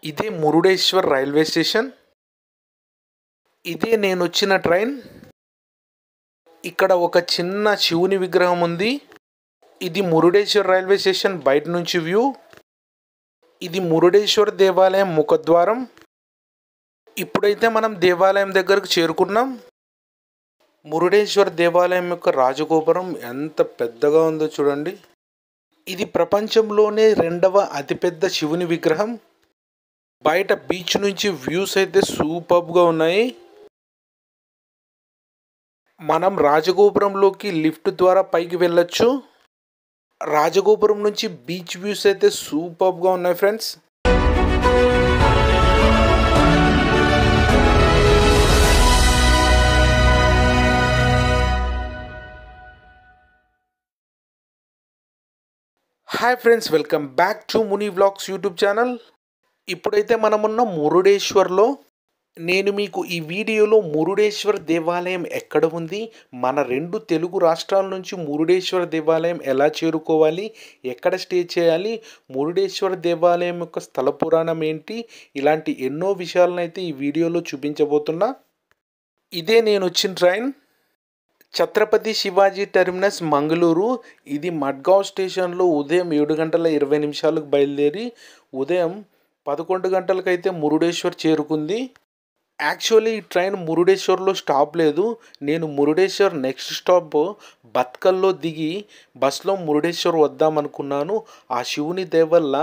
ఇదే Murudeshwar railway station. ఇదే నేను వచ్చిన ట్రైన్. ఇక్కడ ఒక చిన్న శివుని విగ్రహం ఉంది. ఇది మురుడేశ్వర్ రైల్వే స్టేషన్ బయట నుంచి వ్యూ. ఇది మురుడేశ్వర్ దేవాలయం ముఖద్వారం. ఇప్పుడైతే మనం దేవాలయం దగ్గరకు చేరుకున్నాం. మురుడేశ్వర్ దేవాలయం యొక్క రాజగోపురం ఎంత పెద్దగా ఉందో చూడండి. ఇది ప్రపంచంలోనే రెండవ అతిపెద్ద శివుని విగ్రహం. బయట బీచ్ నుంచి వ్యూస్ అయితే సూపర్గా ఉన్నాయి. మనం రాజగోపురంలోకి లిఫ్ట్ ద్వారా పైకి వెళ్ళొచ్చు. రాజగోపురం నుంచి బీచ్ వ్యూస్ అయితే సూపర్గా ఉన్నాయి friends. Hi friends, welcome back to Muni vlogs YouTube channel. ఇప్పుడైతే మనమున్న మురుడేశ్వర్లో. నేను మీకు ఈ వీడియోలో మురుడేశ్వర్ దేవాలయం ఎక్కడ ఉంది, మన రెండు తెలుగు రాష్ట్రాల నుంచి మురుడేశ్వర దేవాలయం ఎలా చేరుకోవాలి, ఎక్కడ స్టే చేయాలి, మురుడేశ్వర దేవాలయం యొక్క స్థల పురాణం ఏంటి, ఇలాంటి ఎన్నో విషయాలను అయితే ఈ వీడియోలో చూపించబోతున్నా. ఇదే నేను వచ్చిన ట్రైన్. ఛత్రపతి శివాజీ టెర్మినస్ మంగళూరు. ఇది మడ్గావ్ స్టేషన్లో ఉదయం 7:20 బయలుదేరి ఉదయం 11 గంటలకైతే మురుడేశ్వర్ చేరుకుంది. యాక్చువల్లీ ఈ ట్రైన్ మురుడేశ్వర్లో స్టాప్ లేదు. నేను మురుడేశ్వర్ నెక్స్ట్ స్టాప్ బత్కల్లో దిగి బస్లో మురుడేశ్వర్ వద్దామనుకున్నాను. ఆ శివుని దయ వల్ల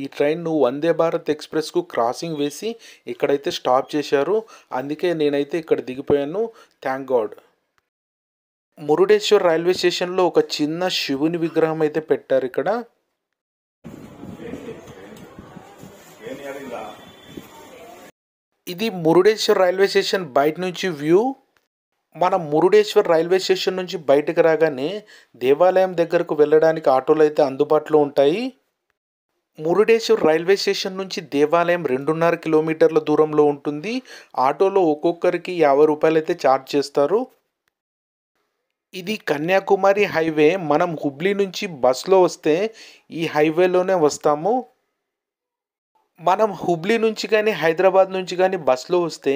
ఈ ట్రైన్ వందే భారత్ ఎక్స్ప్రెస్కు క్రాసింగ్ వేసి ఇక్కడైతే స్టాప్ చేశారు. అందుకే నేనైతే ఇక్కడ దిగిపోయాను. Thank God. మురుడేశ్వర్ రైల్వే స్టేషన్లో ఒక చిన్న శివుని విగ్రహం అయితే పెట్టారు ఇక్కడ. ఇది మురుడేశ్వర్ రైల్వే స్టేషన్ బయట నుంచి వ్యూ. మనం మురుడేశ్వర్ రైల్వే స్టేషన్ నుంచి బయటకు రాగానే దేవాలయం దగ్గరకు వెళ్ళడానికి ఆటోలు అయితే అందుబాటులో ఉంటాయి. మురుడేశ్వర్ రైల్వే స్టేషన్ నుంచి దేవాలయం 2.5 కిలోమీటర్ల దూరంలో ఉంటుంది. ఆటోలో ఒక్కొక్కరికి 50 రూపాయలు అయితే ఛార్జ్ చేస్తారు. ఇది కన్యాకుమారి హైవే. మనం హుబ్లీ నుంచి బస్లో వస్తే ఈ హైవేలోనే వస్తాము. మనం హుబ్లీ నుంచి కానీ హైదరాబాద్ నుంచి కానీ బస్లో వస్తే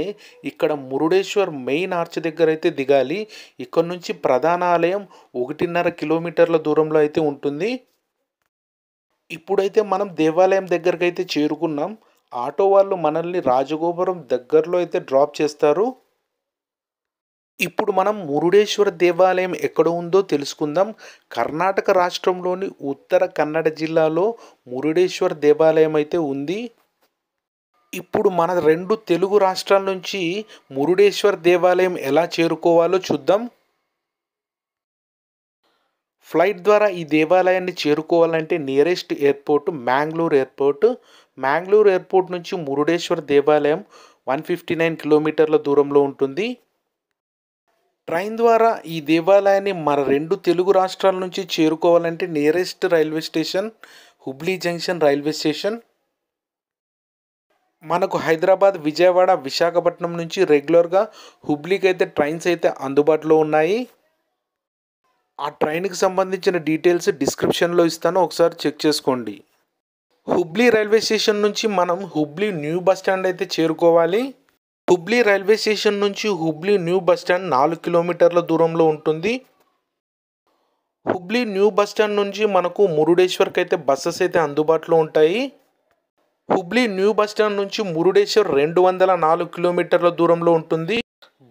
ఇక్కడ మురుడేశ్వర్ మెయిన్ ఆర్చ్ దగ్గర అయితే దిగాలి. ఇక్కడ నుంచి ప్రధాన ఆలయం 1.5 కిలోమీటర్ల దూరంలో అయితే ఉంటుంది. ఇప్పుడైతే మనం దేవాలయం దగ్గరకు అయితే చేరుకున్నాం. ఆటో వాళ్ళు మనల్ని రాజగోపురం దగ్గరలో అయితే డ్రాప్ చేస్తారు. ఇప్పుడు మనం మురుడేశ్వర దేవాలయం ఎక్కడ ఉందో తెలుసుకుందాం. కర్ణాటక రాష్ట్రంలోని ఉత్తర కన్నడ జిల్లాలో మురుడేశ్వర దేవాలయం అయితే ఉంది. ఇప్పుడు మన రెండు తెలుగు రాష్ట్రాల నుంచి మురుడేశ్వర దేవాలయం ఎలా చేరుకోవాలో చూద్దాం. ఫ్లైట్ ద్వారా ఈ దేవాలయాన్ని చేరుకోవాలంటే nearest airport Mangalore airport. Mangalore airport నుంచి మురుడేశ్వర దేవాలయం 159 కిలోమీటర్ల దూరంలో ఉంటుంది. ట్రైన్ ద్వారా ఈ దేవాలయాన్ని మన రెండు తెలుగు రాష్ట్రాల నుంచి చేరుకోవాలంటే nearest railway station Hubli junction railway station. మనకు హైదరాబాద్, విజయవాడ, విశాఖపట్నం నుంచి రెగ్యులర్గా హుబ్లీకి అయితే ట్రైన్స్ అయితే అందుబాటులో ఉన్నాయి. ఆ ట్రైన్కి సంబంధించిన డీటెయిల్స్ డిస్క్రిప్షన్లో ఇస్తాను, ఒకసారి చెక్ చేసుకోండి. హుబ్లీ రైల్వే స్టేషన్ నుంచి మనం హుబ్లీ న్యూ బస్ స్టాండ్ అయితే చేరుకోవాలి. హుబ్లీ రైల్వే స్టేషన్ నుంచి హుబ్లీ న్యూ బస్ స్టాండ్ 4 కిలోమీటర్ల దూరంలో ఉంటుంది. హుబ్లీ న్యూ బస్ స్టాండ్ నుంచి మనకు మురుడేశ్వర్కి అయితే బస్సెస్ అయితే అందుబాటులో ఉంటాయి. హుబ్లీ న్యూ బస్ స్టాండ్ నుంచి మురుడేశ్వర్ 204 కిలోమీటర్ల దూరంలో ఉంటుంది.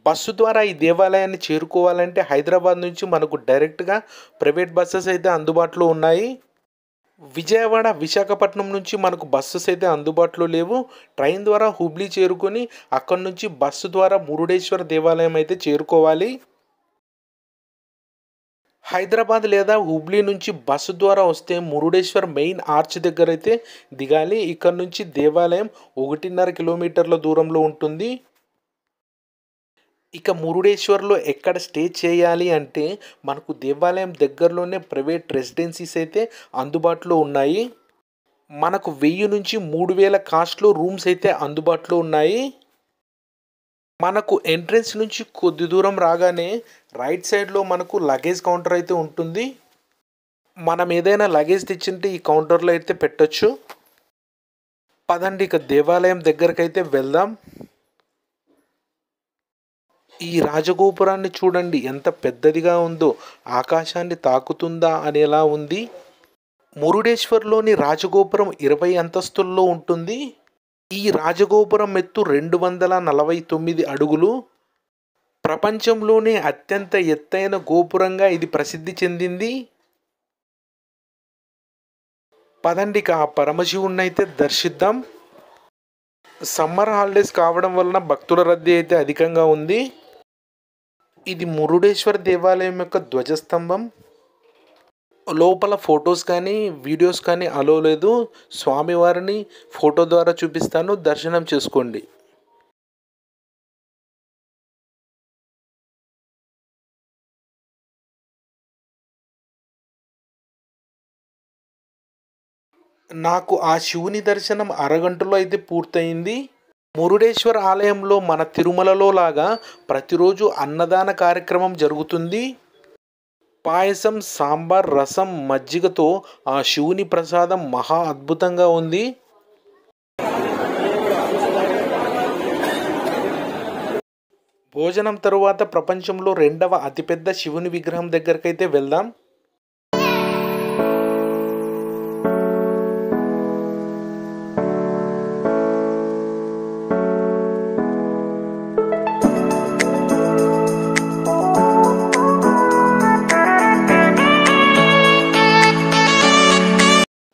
బస్సు ద్వారా ఈ దేవాలయాన్ని చేరుకోవాలంటే హైదరాబాద్ నుంచి మనకు డైరెక్ట్గా ప్రైవేట్ బస్సెస్ అయితే అందుబాటులో ఉన్నాయి. విజయవాడ, విశాఖపట్నం నుంచి మనకు బస్సెస్ అయితే అందుబాటులో లేవు. ట్రైన్ ద్వారా హుబ్లీ చేరుకొని అక్కడి నుంచి బస్సు ద్వారా మురుడేశ్వర దేవాలయం అయితే చేరుకోవాలి. హైదరాబాద్ లేదా హుబ్లీ నుంచి బస్సు ద్వారా వస్తే మురుడేశ్వర్ మెయిన్ ఆర్చ్ దగ్గర అయితే దిగాలి. ఇక్కడ నుంచి దేవాలయం 1.5 కిలోమీటర్ల దూరంలో ఉంటుంది. ఇక మురుడేశ్వర్లో ఎక్కడ స్టే చేయాలి అంటే మనకు దేవాలయం దగ్గరలోనే ప్రైవేట్ రెసిడెన్సీస్ అయితే అందుబాటులో ఉన్నాయి. మనకు 1000 నుంచి 3000 కాస్ట్లో రూమ్స్ అయితే అందుబాటులో ఉన్నాయి. మనకు ఎంట్రన్స్ నుంచి కొద్ది దూరం రాగానే రైట్ సైడ్లో మనకు లగేజ్ కౌంటర్ అయితే ఉంటుంది. మనం ఏదైనా లగేజ్ తెచ్చింటే ఈ కౌంటర్లో అయితే పెట్టొచ్చు. పదండి ఇక దేవాలయం దగ్గరకైతే వెళ్దాం. ఈ రాజగోపురాన్ని చూడండి ఎంత పెద్దదిగా ఉందో, ఆకాశాన్ని తాకుతుందా అనేలా ఉంది. మురుడేశ్వర్లోని రాజగోపురం 20 అంతస్తుల్లో ఉంటుంది. ఈ రాజగోపురం ఎత్తు 249 అడుగులు. ప్రపంచంలోనే అత్యంత ఎత్తైన గోపురంగా ఇది ప్రసిద్ధి చెందింది. పదండి ఆ పరమశివుణ్ణి అయితే దర్శిద్దాం. సమ్మర్ హాలిడేస్ కావడం వలన భక్తుల రద్దీ అయితే అధికంగా ఉంది. ఇది మురుడేశ్వర దేవాలయం యొక్క ధ్వజస్తంభం. లోపల ఫొటోస్ కానీ వీడియోస్ కానీ అలో లేదు. స్వామివారిని ఫోటో ద్వారా చూపిస్తాను, దర్శనం చేసుకోండి. నాకు ఆ శివుని దర్శనం అరగంటలో అయితే పూర్తయింది. మురుడేశ్వర ఆలయంలో మన తిరుమలలో లాగా ప్రతిరోజు అన్నదాన కార్యక్రమం జరుగుతుంది. పాయసం, సాంబార్, రసం, మజ్జిగతో ఆ శివుని ప్రసాదం మహా అద్భుతంగా ఉంది. భోజనం తరువాత ప్రపంచంలో 2వ అతిపెద్ద శివుని విగ్రహం దగ్గరకైతే వెళ్దాం.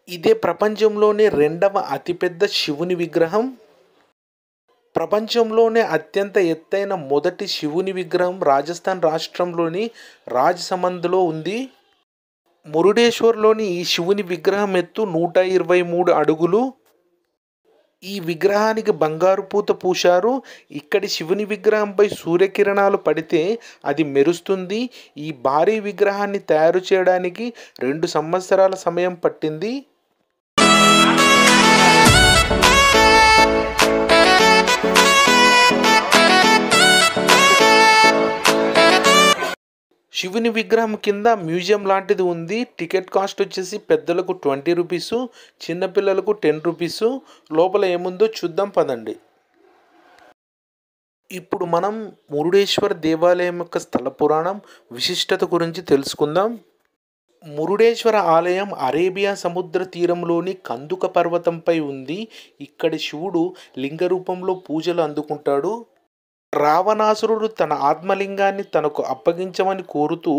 ఇదే ప్రపంచంలోనే 2వ అతిపెద్ద శివుని విగ్రహం. ప్రపంచంలోనే అత్యంత ఎత్తైన మొదటి శివుని విగ్రహం రాజస్థాన్ రాష్ట్రంలోని రాజ్సమంద్లో ఉంది. మురుడేశ్వర్లోని ఈ శివుని విగ్రహం ఎత్తు 123 అడుగులు. ఈ విగ్రహానికి బంగారు పూత పూశారు. ఇక్కడి శివుని విగ్రహంపై సూర్యకిరణాలు పడితే అది మెరుస్తుంది. ఈ భారీ విగ్రహాన్ని తయారు చేయడానికి 2 సంవత్సరాల సమయం పట్టింది. శివుని విగ్రహం కింద మ్యూజియం లాంటిది ఉంది. టికెట్ కాస్ట్ వచ్చేసి పెద్దలకు 20 రూపీసు, చిన్నపిల్లలకు 10 రూపీసు. లోపల ఏముందో చూద్దాం పదండి. ఇప్పుడు మనం మురుడేశ్వర దేవాలయం యొక్క స్థల పురాణం, విశిష్టత గురించి తెలుసుకుందాం. మురుడేశ్వర ఆలయం అరేబియా సముద్ర తీరంలోని కందుక పర్వతంపై ఉంది. ఇక్కడి శివుడు లింగ రూపంలో పూజలు అందుకుంటాడు. రావణాసురుడు తన ఆత్మలింగాన్ని తనకు అప్పగించమని కోరుతూ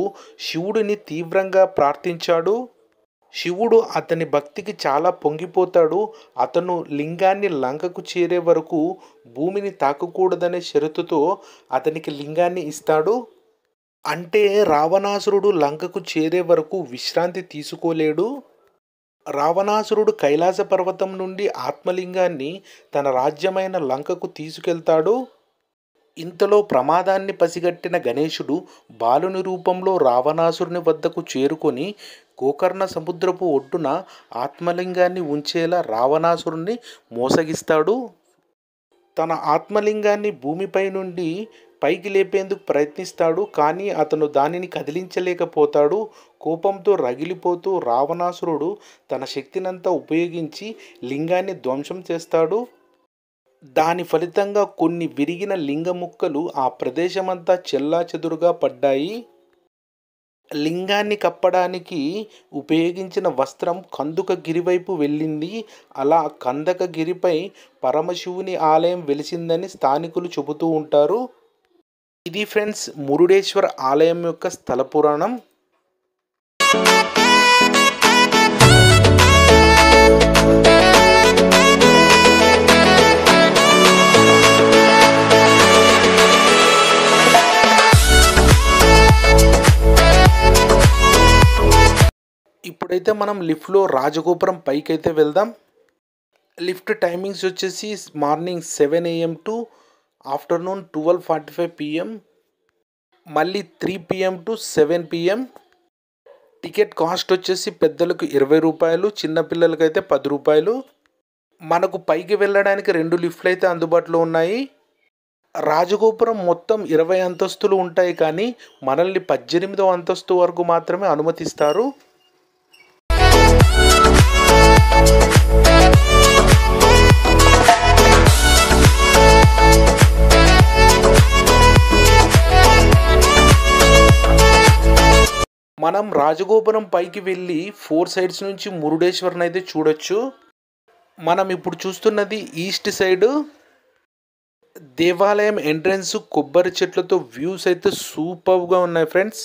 శివుడిని తీవ్రంగా ప్రార్థించాడు. శివుడు అతని భక్తికి చాలా పొంగిపోతాడు. అతను లింగాన్ని లంకకు చేరే వరకు భూమిని తాకకూడదనే షరతుతో అతనికి లింగాన్ని ఇస్తాడు. అంటే రావణాసురుడు లంకకు చేరే వరకు విశ్రాంతి తీసుకోలేడు. రావణాసురుడు కైలాస పర్వతం నుండి ఆత్మలింగాన్ని తన రాజ్యమైన లంకకు తీసుకెళ్తాడు. ఇంతలో ప్రమాదాన్ని పసిగట్టిన గణేశుడు బాలుని రూపంలో రావణాసురుని వద్దకు చేరుకొని గోకర్ణ సముద్రపు ఒడ్డున ఆత్మలింగాన్ని ఉంచేలా రావణాసురుని మోసగిస్తాడు. తన ఆత్మలింగాన్ని భూమిపై నుండి పైకి లేపేందుకు ప్రయత్నిస్తాడు. కానీ అతను దానిని కదిలించలేకపోతాడు. కోపంతో రగిలిపోతూ రావణాసురుడు తన శక్తినంతా ఉపయోగించి లింగాన్ని ధ్వంసం చేస్తాడు. దాని ఫలితంగా కొన్ని విరిగిన లింగ ముక్కలు ఆ ప్రదేశమంతా చెల్లాచెదురుగా పడ్డాయి. లింగాన్ని కప్పడానికి ఉపయోగించిన వస్త్రం కందుక గిరివైపు వెళ్ళింది. అలా కందక గిరిపై పరమశివుని ఆలయం వెలిసిందని స్థానికులు చెబుతూ ఉంటారు. ఇది ఫ్రెండ్స్ మురుడేశ్వర ఆలయం యొక్క స్థల పురాణం. ఇప్పుడైతే మనం లిఫ్ట్లో రాజగోపురం పైకి అయితే వెళ్దాం. లిఫ్ట్ టైమింగ్స్ వచ్చేసి morning 7 AM to afternoon 12:45 PM, మళ్ళీ 3 PM to 7 PM. Ticket cost వచ్చేసి పెద్దలకు 20 రూపాయలు, చిన్నపిల్లలకి అయితే 10 రూపాయలు. మనకు పైకి వెళ్ళడానికి 2 లిఫ్ట్లు అయితే అందుబాటులో ఉన్నాయి. రాజగోపురం మొత్తం 20 అంతస్తులు ఉంటాయి, కానీ మనల్ని 18వ అంతస్తు వరకు మాత్రమే అనుమతిస్తారు. మనం రాజగోపురం పైకి వెళ్ళి 4 సైడ్స్ నుంచి మురుడేశ్వర్ని అయితే చూడొచ్చు. మనం ఇప్పుడు చూస్తున్నది ఈస్ట్ సైడ్. దేవాలయం ఎంట్రన్స్ కొబ్బరి చెట్లతో వ్యూస్ అయితే సూపర్గా ఉన్నాయి ఫ్రెండ్స్.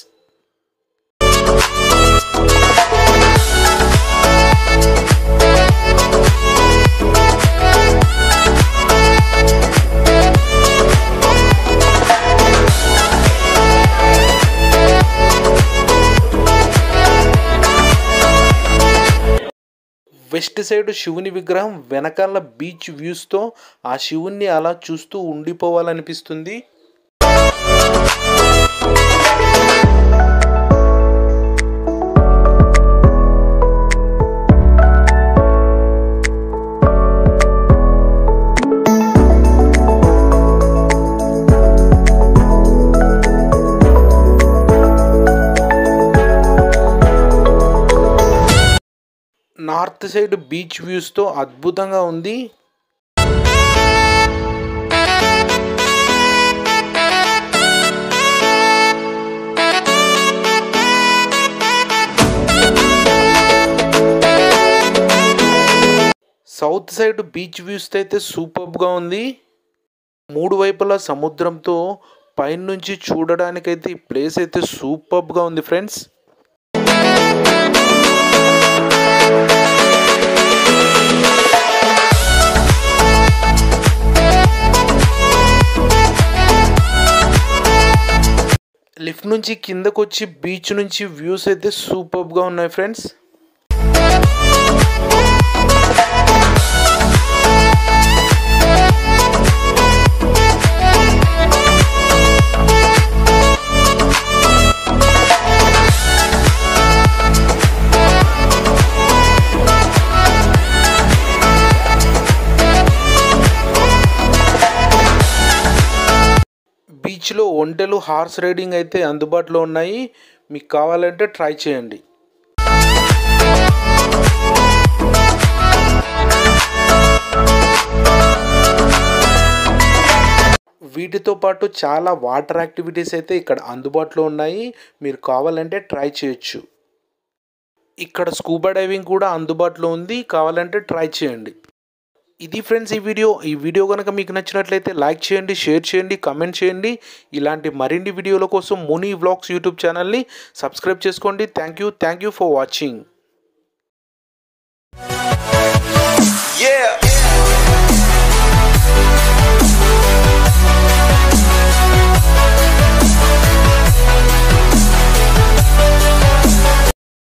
వెస్ట్ సైడ్ శివుని విగ్రహం వెనకాల బీచ్ వ్యూస్తో ఆ శివుణ్ణి అలా చూస్తూ ఉండిపోవాలనిపిస్తుంది. నార్త్ సైడ్ బీచ్ వ్యూస్తో అద్భుతంగా ఉంది. సౌత్ సైడ్ బీచ్ వ్యూస్ అయితే సూపర్గా ఉంది. 3 వైపులా సముద్రంతో పైనుంచి చూడడానికైతే ఈ ప్లేస్ అయితే సూపర్గా ఉంది ఫ్రెండ్స్. లిఫ్ట్ నుంచి కిందకు వచ్చి బీచ్ నుంచి వ్యూస్ అయితే సూపర్గా ఉన్నాయి ఫ్రెండ్స్. బీచ్లో ఒంటెలు హార్స్ రైడింగ్ అయితే అందుబాటులో ఉన్నాయి. మీకు కావాలంటే ట్రై చేయండి. వీటితో పాటు చాలా వాటర్ యాక్టివిటీస్ అయితే ఇక్కడ అందుబాటులో ఉన్నాయి. మీరు కావాలంటే ట్రై చేయొచ్చు. ఇక్కడ స్కూబా డైవింగ్ కూడా అందుబాటులో ఉంది. కావాలంటే ట్రై చేయండి. ఇది ఫ్రెండ్స్ ఈ వీడియో కనుక మీకు నచ్చినట్లయితే లైక్ చేయండి, షేర్ చేయండి, కామెంట్ చేయండి. ఇలాంటి మరిన్ని వీడియోల కోసం ముని వ్లాగ్స్ యూట్యూబ్ ఛానల్ని సబ్స్క్రైబ్ చేసుకోండి. Thank you for watching.